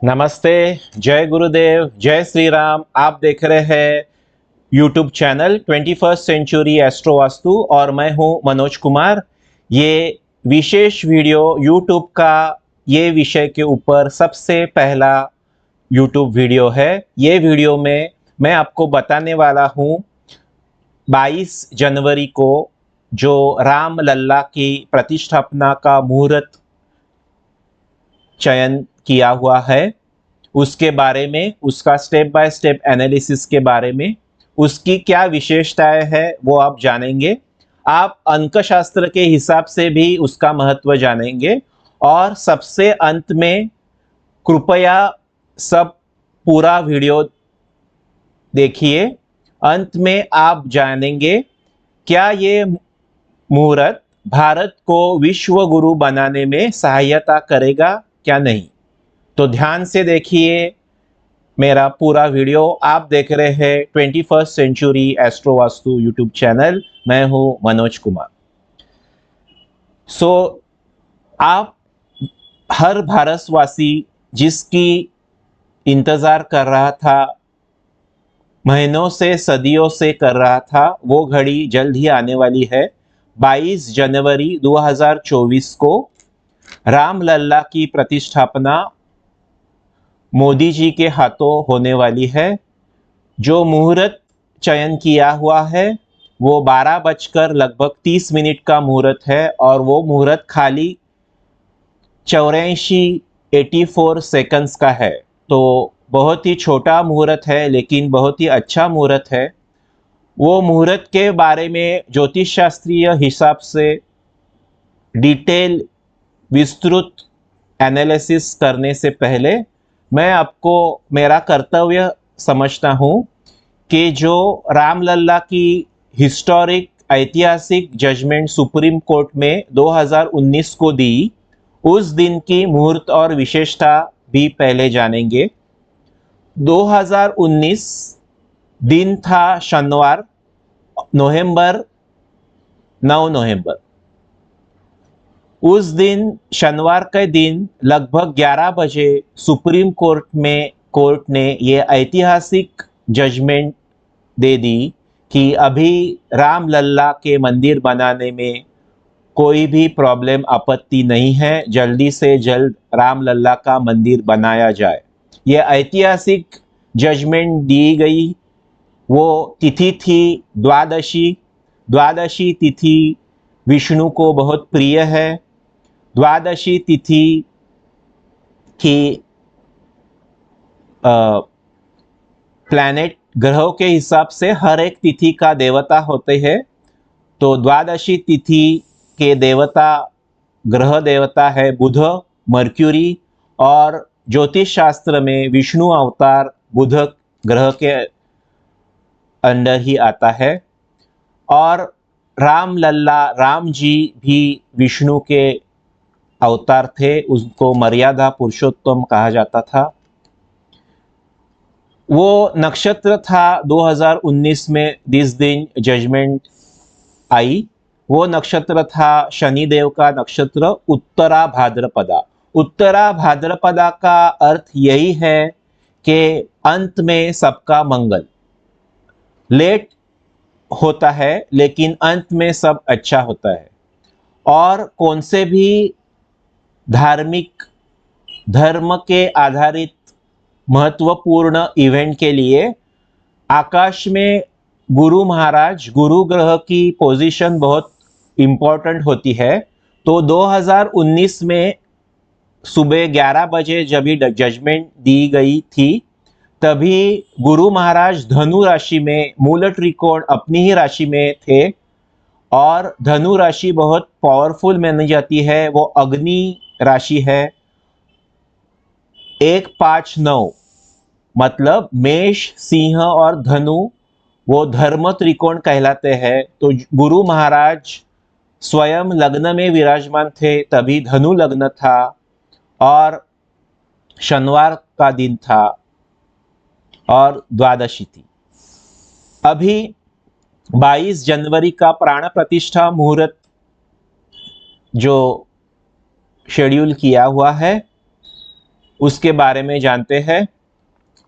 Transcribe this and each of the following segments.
नमस्ते। जय गुरुदेव, जय श्री राम। आप देख रहे हैं YouTube channel 21st century astro Vastu और मैं हूं मनोज कुमार। ये विशेष वीडियो यूट्यूब का ये विषय के ऊपर सबसे पहला यूट्यूब वीडियो है। ये वीडियो में मैं आपको बताने वाला हूं 22 जनवरी को जो राम लल्ला की प्रतिष्ठापना का मुहूर्त चयन किया हुआ है उसके बारे में, उसका स्टेप बाय स्टेप एनालिसिस के बारे में, उसकी क्या विशेषताएं है वो आप जानेंगे। आप अंकशास्त्र के हिसाब से भी उसका महत्व जानेंगे और सबसे अंत में कृपया सब पूरा वीडियो देखिए। अंत में आप जानेंगे क्या ये मुहूर्त भारत को विश्व गुरु बनाने में सहायता करेगा क्या नहीं। तो ध्यान से देखिए मेरा पूरा वीडियो। आप देख रहे हैं 21st century astro Vastu YouTube channel. मैं हूं मनोज कुमार। आप हर भारतवासी जिसकी इंतजार कर रहा था, महीनों से सदियों से कर रहा था, वो घड़ी जल्द ही आने वाली है। 22 जनवरी 2024 को राम लल्ला की प्रतिष्ठापना मोदी जी के हाथों होने वाली है। जो मुहूर्त चयन किया हुआ है वो 12 बजकर लगभग 30 मिनट का मुहूर्त है और वो मुहूर्त खाली 84 सेकंड्स का है। तो बहुत ही छोटा मुहूर्त है लेकिन बहुत ही अच्छा मुहूर्त है। वो मुहूर्त के बारे में ज्योतिष शास्त्रीय हिसाब से डिटेल विस्तृत एनालिसिस करने से पहले मैं आपको मेरा कर्तव्य समझता हूँ कि जो राम लल्ला की हिस्टोरिक ऐतिहासिक जजमेंट सुप्रीम कोर्ट में 2019 को दी, उस दिन की मुहूर्त और विशेषता भी पहले जानेंगे। 2019 दिन था शनिवार, 9 नवंबर। उस दिन शनिवार के दिन लगभग 11 बजे सुप्रीम कोर्ट ने ये ऐतिहासिक जजमेंट दे दी कि अभी राम लल्ला के मंदिर बनाने में कोई भी प्रॉब्लम आपत्ति नहीं है, जल्दी से जल्द राम लल्ला का मंदिर बनाया जाए। ये ऐतिहासिक जजमेंट दी गई। वो तिथि थी द्वादशी तिथि विष्णु को बहुत प्रिय है। द्वादशी तिथि की प्लैनेट ग्रहों के हिसाब से हर एक तिथि का देवता होते हैं। तो द्वादशी तिथि के देवता ग्रह देवता है बुध, मर्क्यूरी, और ज्योतिष शास्त्र में विष्णु अवतार बुध ग्रह के अंडर ही आता है। और राम लल्ला राम जी भी विष्णु के अवतार थे, उनको मर्यादा पुरुषोत्तम कहा जाता था। वो नक्षत्र था 2019 में जिस दिन जजमेंट आई, वो नक्षत्र था शनिदेव का नक्षत्र उत्तरा भाद्रपदा। उत्तरा भाद्रपदा का अर्थ यही है कि अंत में सबका मंगल। लेट होता है लेकिन अंत में सब अच्छा होता है। और कौन से भी धार्मिक धर्म के आधारित महत्वपूर्ण इवेंट के लिए आकाश में गुरु महाराज गुरु ग्रह की पोजीशन बहुत इंपॉर्टेंट होती है। तो 2019 में सुबह 11 बजे जब ही जजमेंट दी गई थी, तभी गुरु महाराज धनु राशि में, मूल त्रिकोण अपनी ही राशि में थे। और धनु राशि बहुत पावरफुल मानी जाती है, वो अग्नि राशि है। 1-5-9 मतलब मेष, सिंह और धनु वो धर्म त्रिकोण कहलाते हैं। तो गुरु महाराज स्वयं लग्न में विराजमान थे, तभी धनु लग्न था और शनिवार का दिन था और द्वादशी थी। अभी 22 जनवरी का प्राण प्रतिष्ठा मुहूर्त जो शेड्यूल किया हुआ है, उसके बारे में जानते हैं।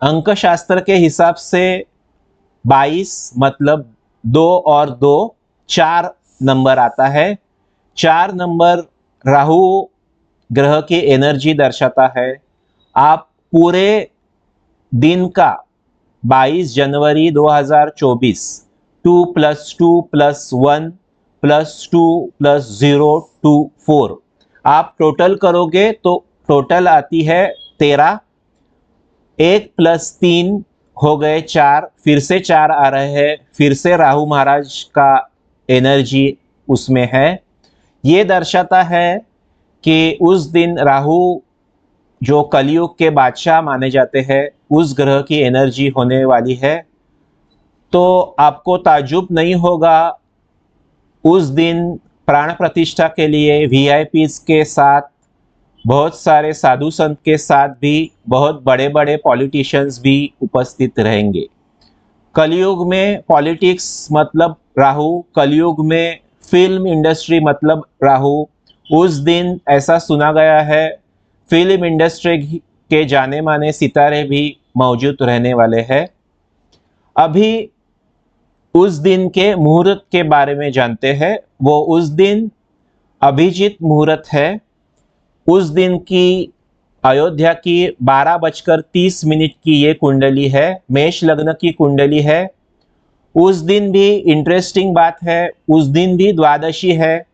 अंक शास्त्र के हिसाब से 22 मतलब 2 और 2 4 नंबर आता है। 4 नंबर राहु ग्रह की एनर्जी दर्शाता है। आप पूरे दिन का 22 जनवरी 2024 2 + 2 + 1 + 2 + 0 2 4 आप टोटल करोगे तो टोटल आती है 13। 1 + 3 हो गए 4, फिर से 4 आ रहे हैं, फिर से राहु महाराज का एनर्जी उसमें है। ये दर्शाता है कि उस दिन राहु जो कलयुग के बादशाह माने जाते हैं उस ग्रह की एनर्जी होने वाली है। तो आपको ताज्जुब नहीं होगा उस दिन प्राण प्रतिष्ठा के लिए वीआईपीज के साथ, बहुत सारे साधु संत के साथ भी बहुत बड़े बड़े पॉलिटिशियंस भी उपस्थित रहेंगे। कलयुग में पॉलिटिक्स मतलब राहु, कलयुग में फिल्म इंडस्ट्री मतलब राहु। उस दिन ऐसा सुना गया है फिल्म इंडस्ट्री के जाने माने सितारे भी मौजूद रहने वाले हैं। अभी उस दिन के मुहूर्त के बारे में जानते हैं। वो उस दिन अभिजीत मुहूर्त है। उस दिन की अयोध्या की 12:30 की ये कुंडली है, मेष लग्न की कुंडली है। उस दिन भी इंटरेस्टिंग बात है, उस दिन भी द्वादशी है।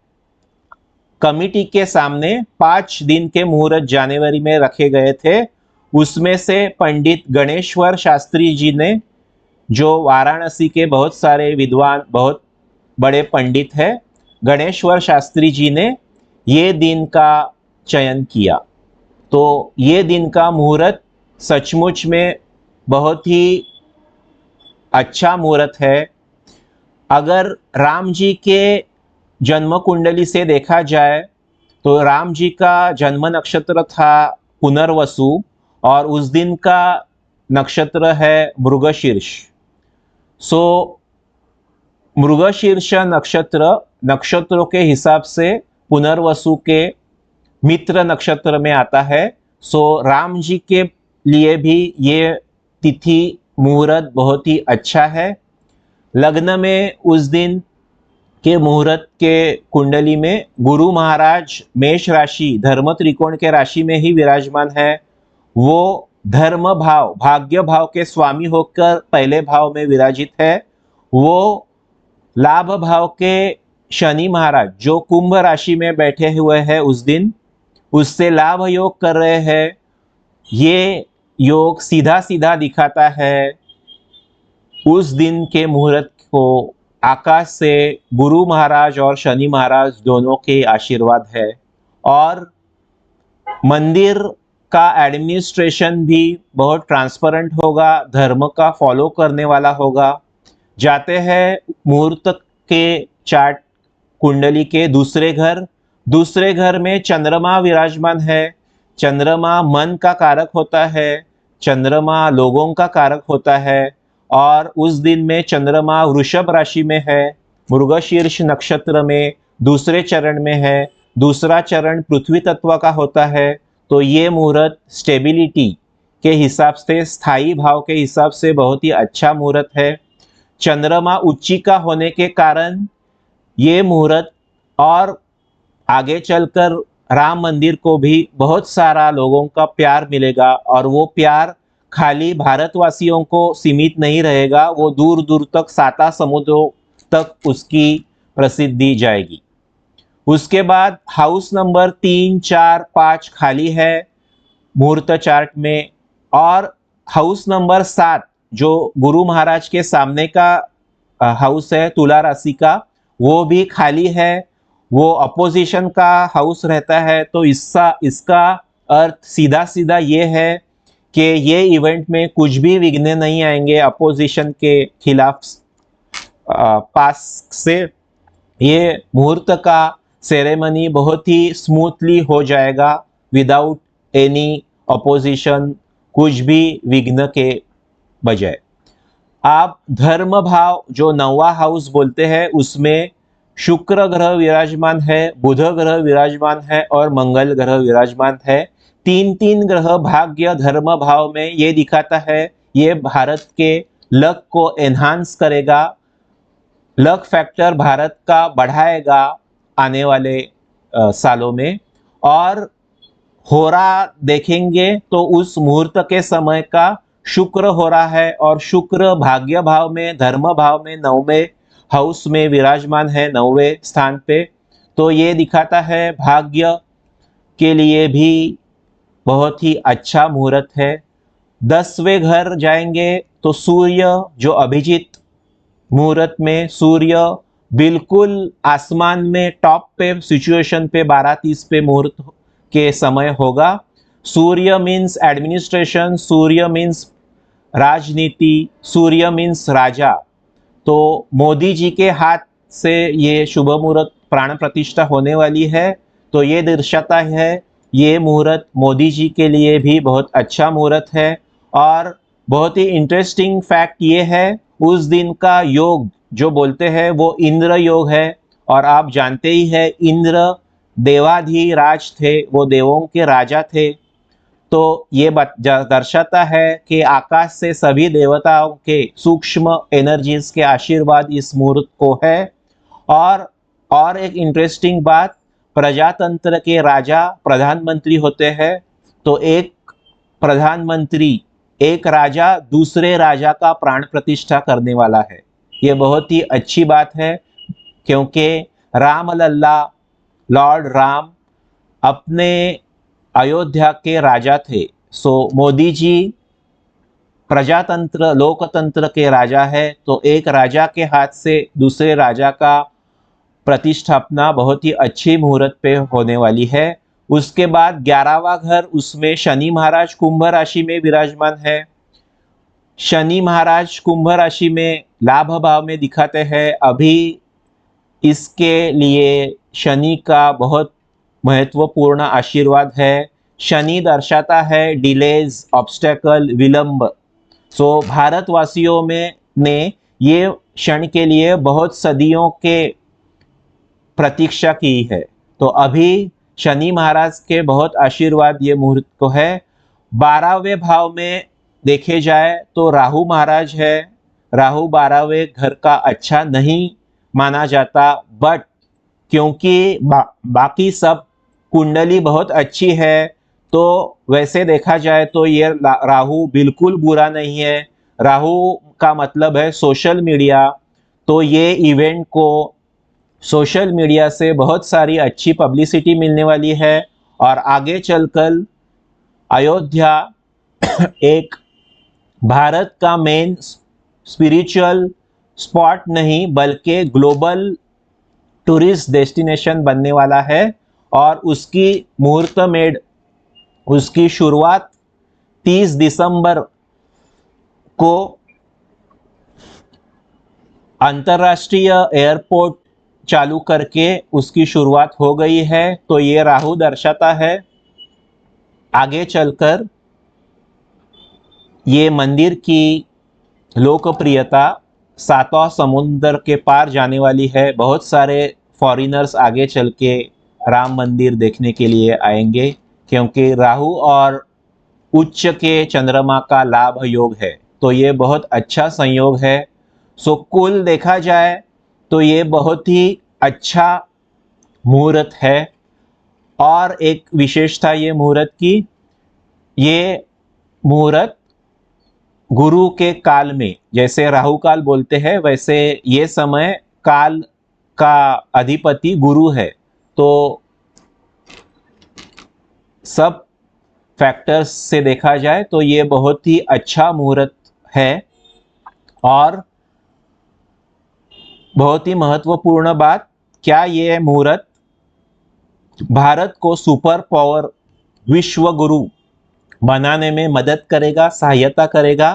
कमिटी के सामने 5 दिन के मुहूर्त जनवरी में रखे गए थे। उसमें से पंडित गणेश्वर शास्त्री जी ने, जो वाराणसी के बहुत सारे विद्वान बहुत बड़े पंडित हैं, गणेश्वर शास्त्री जी ने ये दिन का चयन किया। तो ये दिन का मुहूर्त सचमुच में बहुत ही अच्छा मुहूर्त है। अगर राम जी के जन्म कुंडली से देखा जाए तो राम जी का जन्म नक्षत्र था पुनर्वसु और उस दिन का नक्षत्र है मृगशीर्ष। सो मृगशीर्ष नक्षत्र नक्षत्रों के हिसाब से पुनर्वसु के मित्र नक्षत्र में आता है। सो राम जी के लिए भी ये तिथि मुहूर्त बहुत ही अच्छा है। लग्न में उस दिन के मुहूर्त के कुंडली में गुरु महाराज मेष राशि धर्म त्रिकोण के राशि में ही विराजमान है। वो धर्म भाव भाग्य भाव के स्वामी होकर पहले भाव में विराजित है। वो लाभ भाव के शनि महाराज जो कुंभ राशि में बैठे हुए हैं उस दिन उससे लाभ योग कर रहे हैं। ये योग सीधा सीधा दिखाता है उस दिन के मुहूर्त को आकाश से गुरु महाराज और शनि महाराज दोनों के आशीर्वाद है। और मंदिर का एडमिनिस्ट्रेशन भी बहुत ट्रांसपेरेंट होगा, धर्म का फॉलो करने वाला होगा। जाते हैं मुहूर्त के चार्ट कुंडली के दूसरे घर में चंद्रमा विराजमान है। चंद्रमा मन का कारक होता है, चंद्रमा लोगों का कारक होता है और उस दिन में चंद्रमा वृषभ राशि में है, मृगशीर्ष नक्षत्र में दूसरे चरण में है। दूसरा चरण पृथ्वी तत्व का होता है। तो ये मुहूर्त स्टेबिलिटी के हिसाब से, स्थायी भाव के हिसाब से बहुत ही अच्छा मुहूर्त है। चंद्रमा उच्ची का होने के कारण ये मुहूर्त और आगे चलकर राम मंदिर को भी बहुत सारा लोगों का प्यार मिलेगा और वो प्यार खाली भारतवासियों को सीमित नहीं रहेगा, वो दूर दूर तक 7 समुद्रों तक उसकी प्रसिद्धि जाएगी। उसके बाद हाउस नंबर 3, 4, 5 खाली है मुहूर्त चार्ट में और हाउस नंबर 7 जो गुरु महाराज के सामने का हाउस है तुला राशि का, वो भी खाली है। वो अपोजिशन का हाउस रहता है। तो इसका अर्थ सीधा सीधा ये है कि ये इवेंट में कुछ भी विघ्न नहीं आएंगे अपोजिशन के खिलाफ पास से। ये मुहूर्त का सेरेमनी बहुत ही स्मूथली हो जाएगा विदाउट एनी अपोजिशन, कुछ भी विघ्न के बजाय। आप धर्म भाव जो 9वां हाउस बोलते हैं उसमें शुक्र ग्रह विराजमान है, बुध ग्रह विराजमान है और मंगल ग्रह विराजमान है। तीन तीन ग्रह भाग्य धर्म भाव में ये दिखाता है ये भारत के लक को एनहांस करेगा, लक फैक्टर भारत का बढ़ाएगा आने वाले सालों में। और होरा देखेंगे तो उस मुहूर्त के समय का शुक्र हो रहा है और शुक्र भाग्य भाव में धर्म भाव में 9वें हाउस में विराजमान है, 9वें स्थान पे। तो ये दिखाता है भाग्य के लिए भी बहुत ही अच्छा मुहूर्त है। 10वें घर जाएंगे तो सूर्य जो अभिजीत मुहूर्त में सूर्य बिल्कुल आसमान में टॉप पे सिचुएशन पे 12:30 पे मुहूर्त के समय होगा। सूर्य मीन्स एडमिनिस्ट्रेशन, सूर्य मीन्स राजनीति, सूर्य मीन्स राजा। तो मोदी जी के हाथ से ये शुभ मुहूर्त प्राण प्रतिष्ठा होने वाली है। तो ये दर्शाता है ये मुहूर्त मोदी जी के लिए भी बहुत अच्छा मुहूर्त है। और बहुत ही इंटरेस्टिंग फैक्ट ये है उस दिन का योग जो बोलते हैं वो इंद्र योग है। और आप जानते ही हैं इंद्र देवाधिराज थे, वो देवों के राजा थे। तो ये दर्शाता है कि आकाश से सभी देवताओं के सूक्ष्म एनर्जीज के आशीर्वाद इस मुहूर्त को है। और एक इंटरेस्टिंग बात, प्रजातंत्र के राजा प्रधानमंत्री होते हैं। तो एक प्रधानमंत्री एक राजा दूसरे राजा का प्राण प्रतिष्ठा करने वाला है। ये बहुत ही अच्छी बात है क्योंकि राम लल्ला लॉर्ड राम अपने अयोध्या के राजा थे। सो मोदी जी प्रजातंत्र लोकतंत्र के राजा है। तो एक राजा के हाथ से दूसरे राजा का प्रतिष्ठापना बहुत ही अच्छी मुहूर्त पे होने वाली है। उसके बाद 11वां घर, उसमें शनि महाराज कुंभ राशि में विराजमान है। शनि महाराज कुंभ राशि में लाभ भाव में दिखाते हैं। अभी इसके लिए शनि का बहुत महत्वपूर्ण आशीर्वाद है। शनि दर्शाता है डिलेज, ऑब्स्टेकल, विलंब। सो भारतवासियों में ने ये क्षण के लिए बहुत सदियों के प्रतीक्षा की है। तो अभी शनि महाराज के बहुत आशीर्वाद ये मुहूर्त को है। 12वें भाव में देखे जाए तो राहु महाराज है। राहु 12वें घर का अच्छा नहीं माना जाता, बट क्योंकि बाकी सब कुंडली बहुत अच्छी है तो वैसे देखा जाए तो ये राहु बिल्कुल बुरा नहीं है। राहु का मतलब है सोशल मीडिया। तो ये इवेंट को सोशल मीडिया से बहुत सारी अच्छी पब्लिसिटी मिलने वाली है और आगे चलकर अयोध्या एक भारत का मेन स्पिरिचुअल स्पॉट नहीं बल्कि ग्लोबल टूरिस्ट डेस्टिनेशन बनने वाला है। और उसकी मुहूर्त में उसकी शुरुआत 30 दिसंबर को अंतर्राष्ट्रीय एयरपोर्ट चालू करके उसकी शुरुआत हो गई है। तो ये राहु दर्शाता है आगे चलकर ये मंदिर की लोकप्रियता 7वां समुद्र के पार जाने वाली है। बहुत सारे फॉरेनर्स आगे चल के राम मंदिर देखने के लिए आएंगे क्योंकि राहु और उच्च के चंद्रमा का लाभ योग है। तो ये बहुत अच्छा संयोग है। सो कुल देखा जाए तो ये बहुत ही अच्छा मुहूर्त है। और एक विशेषता ये मुहूर्त की, ये मुहूर्त गुरु के काल में, जैसे राहु काल बोलते हैं वैसे ये समय काल का अधिपति गुरु है। तो सब फैक्टर्स से देखा जाए तो ये बहुत ही अच्छा मुहूर्त है। और बहुत ही महत्वपूर्ण बात, क्या ये मुहूर्त भारत को सुपर पावर विश्व गुरु बनाने में मदद करेगा, सहायता करेगा?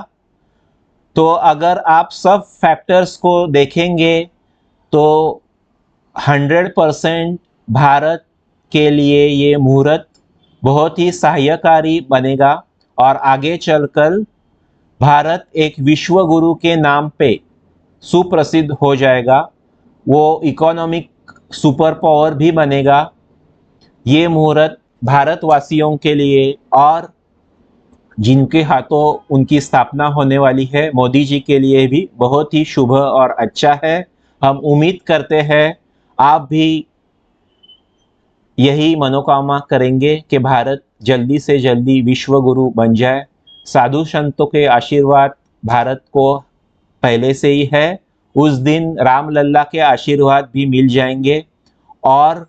तो अगर आप सब फैक्टर्स को देखेंगे तो 100% भारत के लिए ये मुहूर्त बहुत ही सहायकारी बनेगा और आगे चलकर भारत एक विश्व गुरु के नाम पे सुप्रसिद्ध हो जाएगा। वो इकोनॉमिक सुपर पावर भी बनेगा। ये मुहूर्त भारतवासियों के लिए और जिनके हाथों उनकी स्थापना होने वाली है, मोदी जी के लिए भी बहुत ही शुभ और अच्छा है। हम उम्मीद करते हैं आप भी यही मनोकामना करेंगे कि भारत जल्दी से जल्दी विश्व गुरु बन जाए। साधु संतों के आशीर्वाद भारत को पहले से ही है, उस दिन राम लल्ला के आशीर्वाद भी मिल जाएंगे और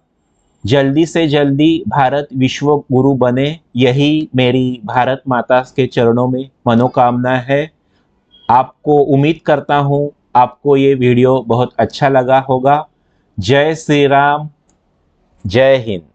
जल्दी से जल्दी भारत विश्व गुरु बने, यही मेरी भारत माता के चरणों में मनोकामना है। आपको उम्मीद करता हूँ आपको ये वीडियो बहुत अच्छा लगा होगा। जय श्री राम, जय हिंद।